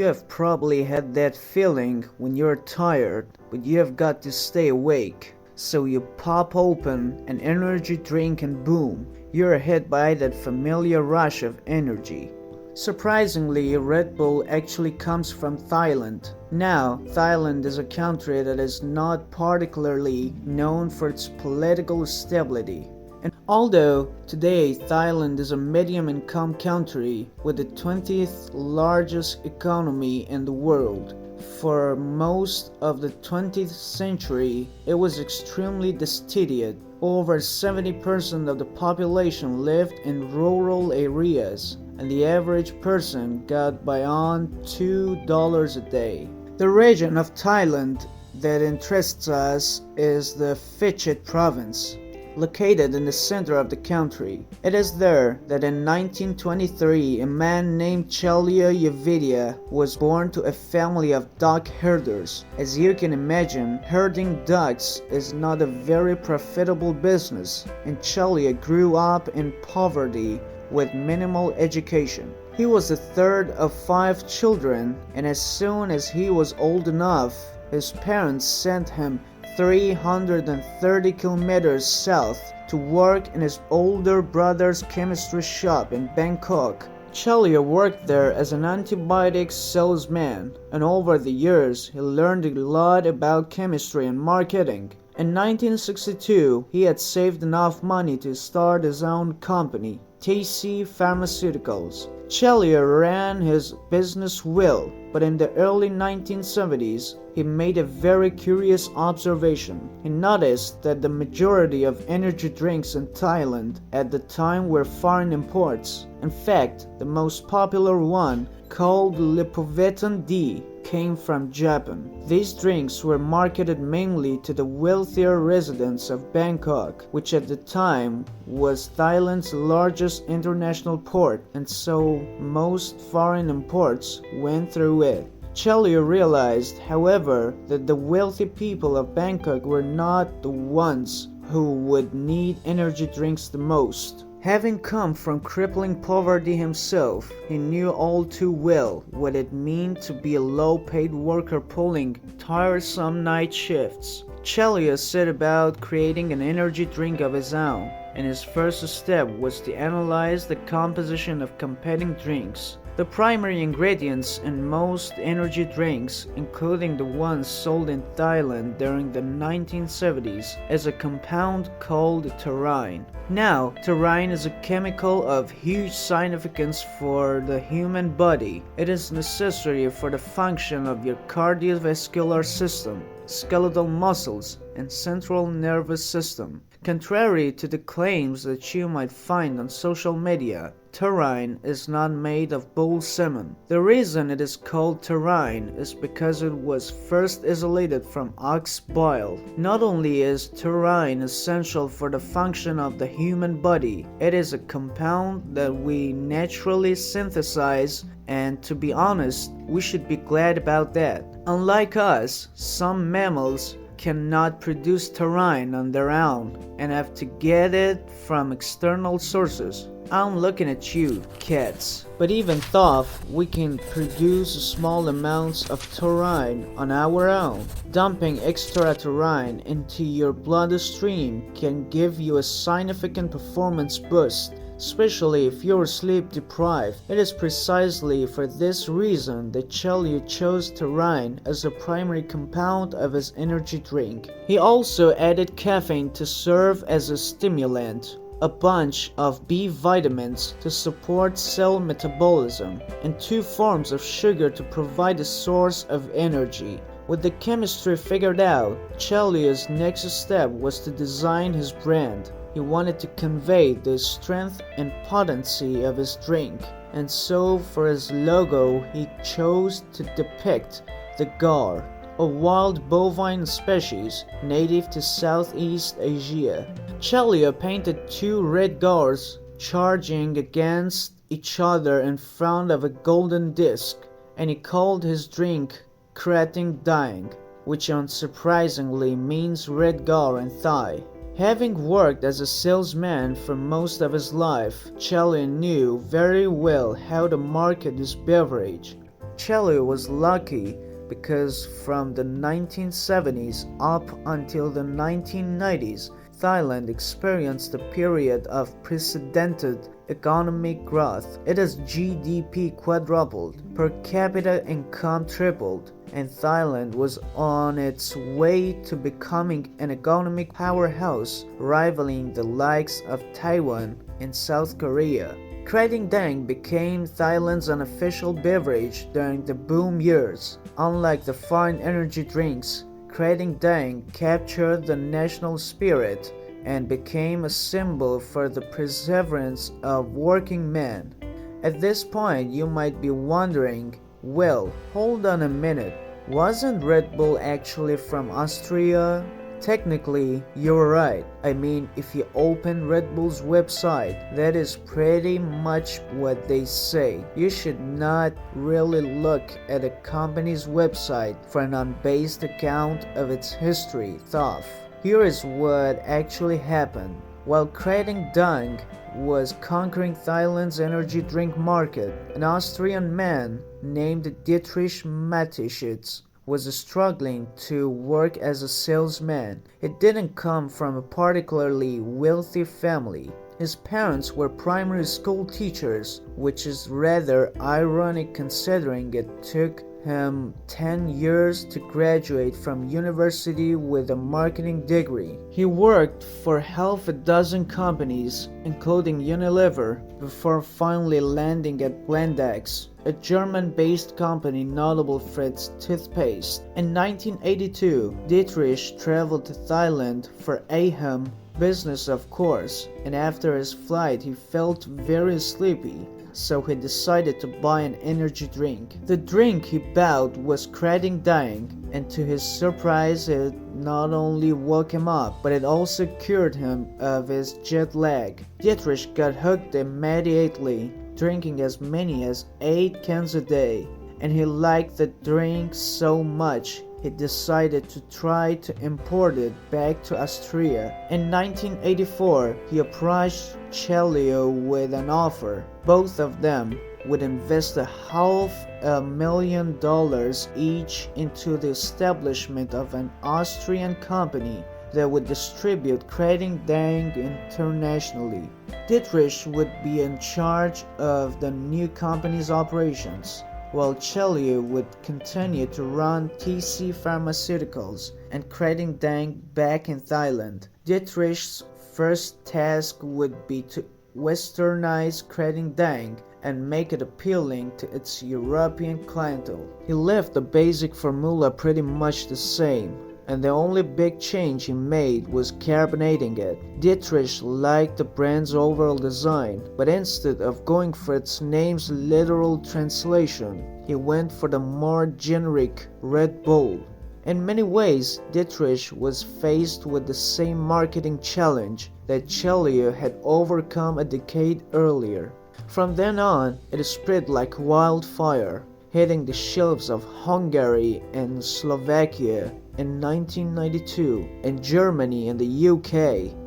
You have probably had that feeling when you're tired, but you have got to stay awake. So you pop open an energy drink and boom, you're hit by that familiar rush of energy. Surprisingly, Red Bull actually comes from Thailand. Now, Thailand is a country that is not particularly known for its political stability. And although today Thailand is a medium-income country with the 20th largest economy in the world, for most of the 20th century it was extremely destitute. Over 70% of the population lived in rural areas, and the average person got by on $2 a day. The region of Thailand that interests us is the Phuket province, located in the center of the country. It is there that in 1923 a man named Chaleo Yoovidhya was born to a family of duck herders. As you can imagine, herding ducks is not a very profitable business, and Chaleo grew up in poverty with minimal education. He was the third of 5 children, and as soon as he was old enough, his parents sent him 330 kilometers south to work in his older brother's chemistry shop in Bangkok. Chaleo worked there as an antibiotics salesman, and over the years he learned a lot about chemistry and marketing. In 1962, he had saved enough money to start his own company, TC Pharmaceuticals. Chaleo ran his business well, but in the early 1970s, he made a very curious observation. He noticed that the majority of energy drinks in Thailand at the time were foreign imports. In fact, the most popular one, called Lipovitan D, came from Japan. These drinks were marketed mainly to the wealthier residents of Bangkok, which at the time was Thailand's largest international port, and so most foreign imports went through it. Chaleo realized, however, that the wealthy people of Bangkok were not the ones who would need energy drinks the most. Having come from crippling poverty himself, he knew all too well what it meant to be a low-paid worker pulling tiresome night shifts. Chaleo set about creating an energy drink of his own, and his first step was to analyze the composition of competing drinks. The primary ingredients in most energy drinks, including the ones sold in Thailand during the 1970s, is a compound called taurine. Now, taurine is a chemical of huge significance for the human body. It is necessary for the function of your cardiovascular system, skeletal muscles, and central nervous system. Contrary to the claims that you might find on social media, taurine is not made of bull semen. The reason it is called taurine is because it was first isolated from ox bile. Not only is taurine essential for the function of the human body, it is a compound that we naturally synthesize, and to be honest, we should be glad about that. Unlike us, some mammals cannot produce taurine on their own and have to get it from external sources. I'm looking at you, cats. But even though we can produce small amounts of taurine on our own, dumping extra taurine into your bloodstream can give you a significant performance boost, especially if you're sleep deprived. It is precisely for this reason that Chaleo chose taurine as the primary compound of his energy drink. He also added caffeine to serve as a stimulant, a bunch of B vitamins to support cell metabolism, and 2 forms of sugar to provide a source of energy. With the chemistry figured out, Chaleo's next step was to design his brand. He wanted to convey the strength and potency of his drink, and so for his logo he chose to depict the gaur, a wild bovine species native to Southeast Asia. Chaleo painted 2 red gaurs charging against each other in front of a golden disc, and he called his drink Krating Daeng, which unsurprisingly means red gaur in Thai. Having worked as a salesman for most of his life, Chaleo knew very well how to market his beverage. Chaleo was lucky because from the 1970s up until the 1990s, Thailand experienced a period of unprecedented economic growth. Its GDP quadrupled, per capita income tripled, and Thailand was on its way to becoming an economic powerhouse, rivaling the likes of Taiwan and South Korea. Krating Daeng became Thailand's unofficial beverage during the boom years. Unlike the foreign energy drinks, Krating Daeng captured the national spirit and became a symbol for the perseverance of working men. At this point, you might be wondering, well, hold on a minute, wasn't Red Bull actually from Austria? Technically, you're right. I mean, if you open Red Bull's website, that is pretty much what they say. You should not really look at a company's website for an unbased account of its history, thought. Here is what actually happened. While Krating Daeng was conquering Thailand's energy drink market, an Austrian man named Dietrich Mateschitz was struggling to work as a salesman. He didn't come from a particularly wealthy family. His parents were primary school teachers, which is rather ironic considering it took him 10 years to graduate from university with a marketing degree. He worked for half a dozen companies, including Unilever, before finally landing at Blendex, a German-based company notable for its toothpaste. In 1982, Dietrich traveled to Thailand for AHM business, of course, and after his flight he felt very sleepy, so he decided to buy an energy drink. The drink he bought was Krating Daeng, and to his surprise it not only woke him up, but it also cured him of his jet lag. Dietrich got hooked immediately, drinking as many as 8 cans a day, and he liked the drink so much he decided to try to import it back to Austria. In 1984, he approached Chaleo with an offer. Both of them would invest $500,000 each into the establishment of an Austrian company that would distribute Krating Daeng internationally. Dietrich would be in charge of the new company's operations, while Chaleo would continue to run TC Pharmaceuticals and Krating Daeng back in Thailand. Dietrich's first task would be to westernize Krating Daeng and make it appealing to its European clientele. He left the basic formula pretty much the same, and the only big change he made was carbonating it. Dietrich liked the brand's overall design, but instead of going for its name's literal translation, he went for the more generic Red Bull. In many ways, Dietrich was faced with the same marketing challenge that Chaleo had overcome a decade earlier. From then on, it spread like wildfire, hitting the shelves of Hungary and Slovakia in 1992, and Germany and the UK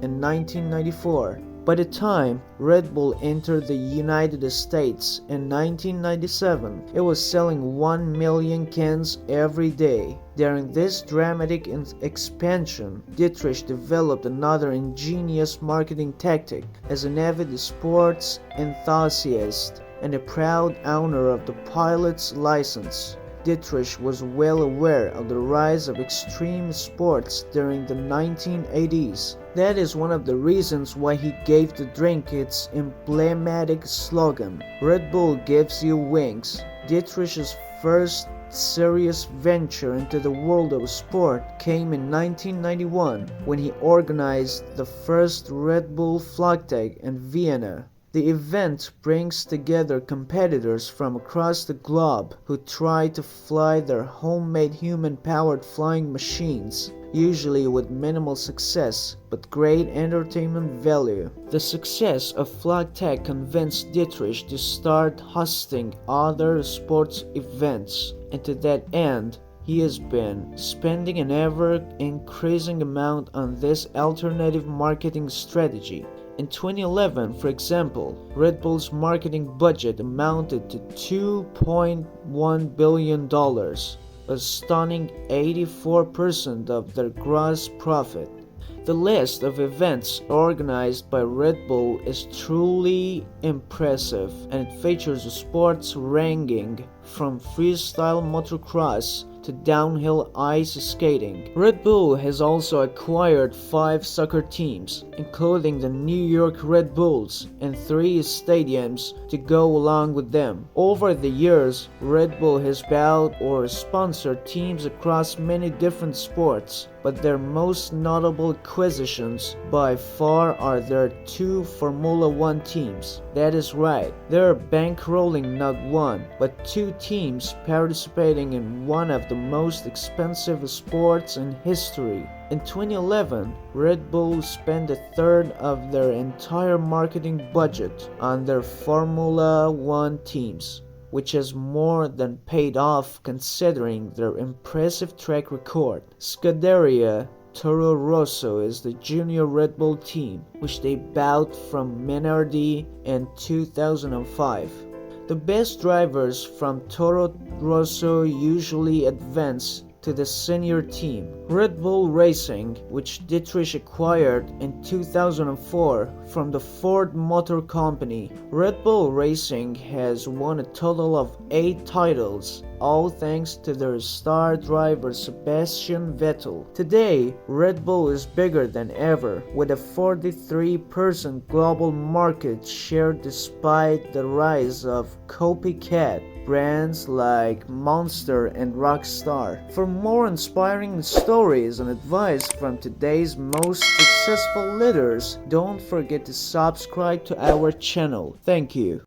in 1994. By the time Red Bull entered the United States in 1997, it was selling 1 million cans every day. During this dramatic expansion, Dietrich developed another ingenious marketing tactic. As an avid sports enthusiast and a proud owner of the pilot's license, Dietrich was well aware of the rise of extreme sports during the 1980s. That is one of the reasons why he gave the drink its emblematic slogan, "Red Bull gives you wings." Dietrich's first serious venture into the world of sport came in 1991 when he organized the first Red Bull Flugtag in Vienna. The event brings together competitors from across the globe who try to fly their homemade human-powered flying machines, usually with minimal success but great entertainment value. The success of Flugtag convinced Dietrich to start hosting other sports events, and to that end, he has been spending an ever-increasing amount on this alternative marketing strategy. In 2011, for example, Red Bull's marketing budget amounted to $2.1 billion, a stunning 84% of their gross profit. The list of events organized by Red Bull is truly impressive, and it features a sports ranging from freestyle motocross to downhill ice skating. Red Bull has also acquired 5 soccer teams, including the New York Red Bulls, and 3 stadiums to go along with them. Over the years, Red Bull has bought or sponsored teams across many different sports, but their most notable acquisitions by far are their 2 Formula One teams. That is right, they are bankrolling not 1, but 2 teams participating in one of the most expensive sports in history. In 2011, Red Bull spent a third of their entire marketing budget on their Formula One teams, which has more than paid off considering their impressive track record. Scuderia Toro Rosso is the junior Red Bull team, which they bought from Minardi in 2005. The best drivers from Toro Rosso usually advance to the senior team. Red Bull Racing, which Dietrich acquired in 2004 from the Ford Motor Company. Red Bull Racing has won a total of 8 titles, all thanks to their star driver Sebastian Vettel. Today, Red Bull is bigger than ever, with a 43% global market share despite the rise of copycat brands like Monster and Rockstar. For more inspiring stories and advice from today's most successful leaders, don't forget to subscribe to our channel. Thank you.